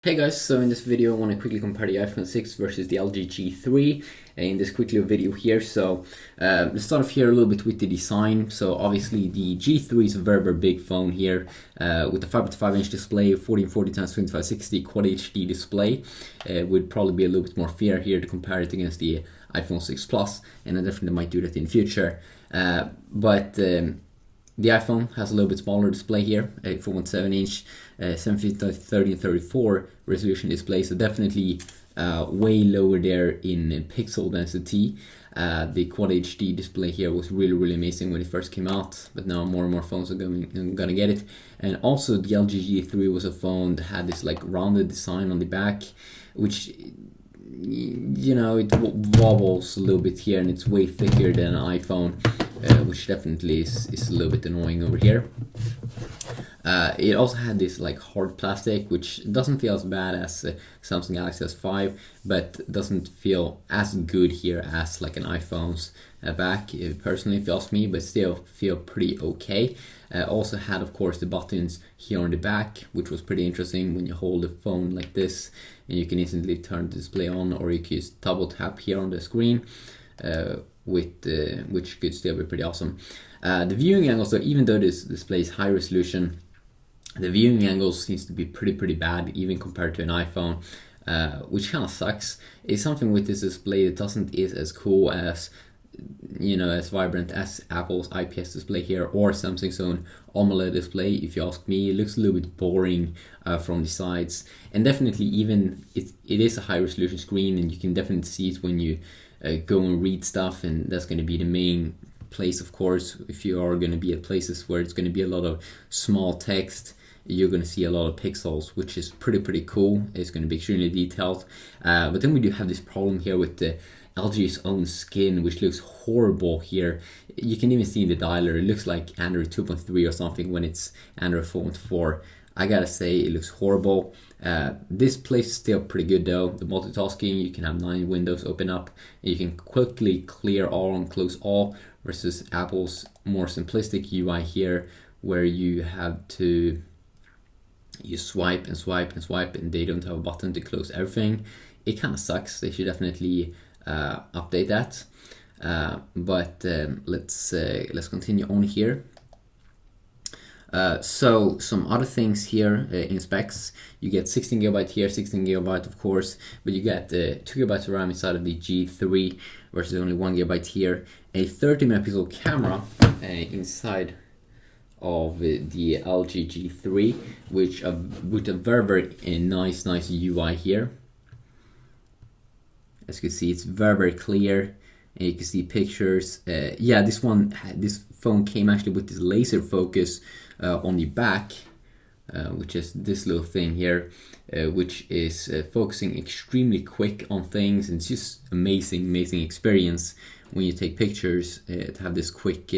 Hey guys, so in this video I want to quickly compare the iPhone 6 versus the LG G3 in this quick little video here. So let's start off here a little bit with the design. So obviously the G3 is a very big phone here with a 5.5-inch display, 1440x2560 Quad HD display. Would probably be a little bit more fair here to compare it against the iPhone 6 Plus, and I definitely might do that in the future. The iPhone has a little bit smaller display here, a 4.7-inch, 720x3034 resolution display, so definitely way lower there in pixel density. The Quad HD display here was really amazing when it first came out, but now more and more phones are gonna get it. And also the LG G3 was a phone that had this like rounded design on the back, which it wobbles a little bit here, and it's way thicker than an iPhone, which definitely is a little bit annoying over here. It also had this like hard plastic, which doesn't feel as bad as Samsung Galaxy S5, but doesn't feel as good here as like an iPhone's back. It personally feels me, but still feel pretty okay. Also had, of course, the buttons here on the back, which was pretty interesting when you hold the phone like this, and you can instantly turn the display on, or you can just double tap here on the screen, which could still be pretty awesome. The viewing angle, so even though this display is high resolution, the viewing angle seems to be pretty bad, even compared to an iPhone, which kind of sucks. It's something with this display that is as cool as, as vibrant as Apple's IPS display here, or Samsung's own AMOLED display. If you ask me, it looks a little bit boring from the sides, and definitely even it is a high resolution screen, and you can definitely see it when you go and read stuff, and that's going to be the main place, of course. If you are going to be at places where it's going to be a lot of small text, you're going to see a lot of pixels, which is pretty cool. It's going to be extremely detailed, but then we do have this problem here with the LG's own skin, which looks horrible here. You can even see in the dialer, it looks like Android 2.3 or something when it's Android 4.4. I gotta say, it looks horrible. This place is still pretty good though. The multitasking, you can have 9 windows open up, and you can quickly clear all and close all, versus Apple's more simplistic UI here, where you have to swipe and swipe and swipe, and they don't have a button to close everything. It kind of sucks. They should definitely update that. But let's continue on here. So some other things here in specs. You get 16GB here, 16GB of course, but you get 2GB of RAM inside of the G3 versus only 1GB here. A 30 megapixel camera inside of the LG G3, which with a very nice UI here. As you can see, it's very clear, and you can see pictures. This phone came actually with this laser focus on the back, which is this little thing here, which is focusing extremely quick on things, and it's just amazing experience when you take pictures to have this quick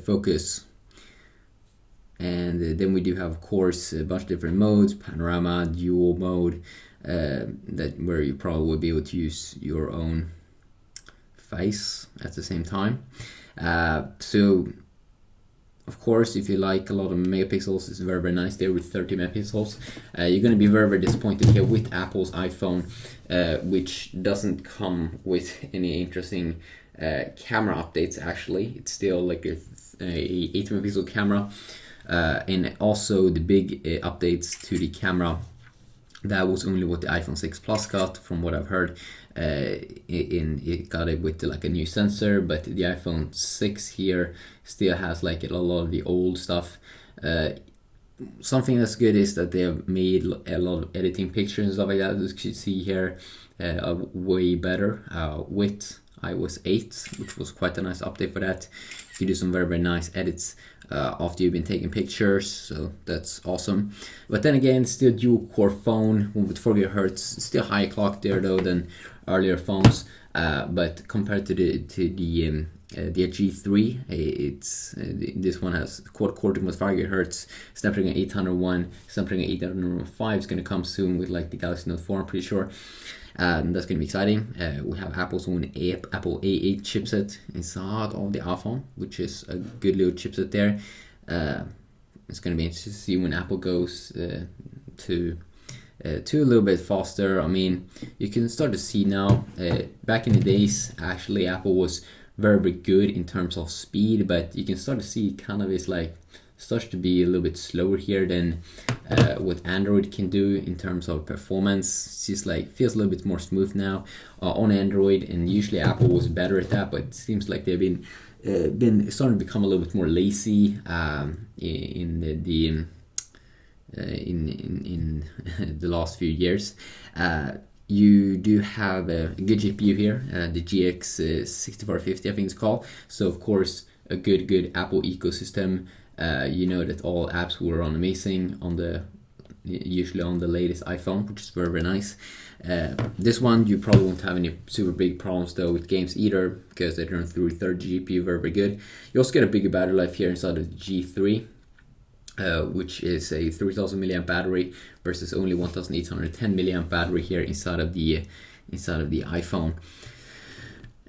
focus. And then we do have, of course, a bunch of different modes: panorama, dual mode, where you probably will be able to use your own face at the same time. So of course, if you like a lot of megapixels, it's very nice there with 30 megapixels. You're going to be very disappointed here with Apple's iPhone, which doesn't come with any interesting camera updates. Actually, it's still like a 8 megapixel camera, and also the big updates to the camera, that was only what the iPhone 6 Plus got, from what I've heard. It got it with like a new sensor, but the iPhone 6 here still has like a lot of the old stuff. Something that's good is that they have made a lot of editing pictures and stuff like that. As you can see here, way better with iOS 8, which was quite a nice update for that. You can do some very nice edits after you've been taking pictures, so that's awesome. But then again, still dual core phone with 4 GHz, still higher clock there though than earlier phones. But compared to the G3, this one has quad core 2.5 GHz, Snapdragon 801, Snapdragon 805 is going to come soon with like the Galaxy Note 4, I'm pretty sure. That's going to be exciting. We have Apple's own Apple A8 chipset inside of the iPhone, which is a good little chipset there. It's going to be interesting to see when Apple goes to to a little bit faster. I mean, you can start to see now, back in the days, actually, Apple was very, very good in terms of speed, but you can start to see kind of it's like starts to be a little bit slower here than what Android can do in terms of performance. It's just like feels a little bit more smooth now on Android, and usually Apple was better at that, but it seems like they've been starting to become a little bit more lazy in the last few years. You do have a good GPU here, the GX 6450 I think it's called. So of course a good Apple ecosystem. You know that all apps will run amazing on usually on the latest iPhone, which is very, very nice. This one you probably won't have any super big problems though with games either, because they run through third GPU very, very good. You also get a bigger battery life here inside of the G3. Which is a 3000 milliamp battery versus only 1810 milliamp battery here inside of the iPhone.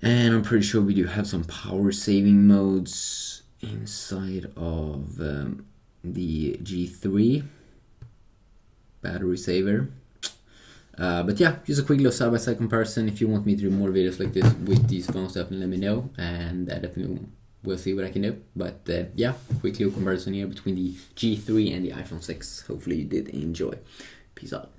And I'm pretty sure we do have some power saving modes inside of the G3 battery saver. But yeah, just a quick little side-by-side comparison. If you want me to do more videos like this with these phones, definitely let me know, and I definitely will see what I can do. But yeah, quick little comparison here between the G3 and the iPhone 6. Hopefully you did enjoy. Peace out.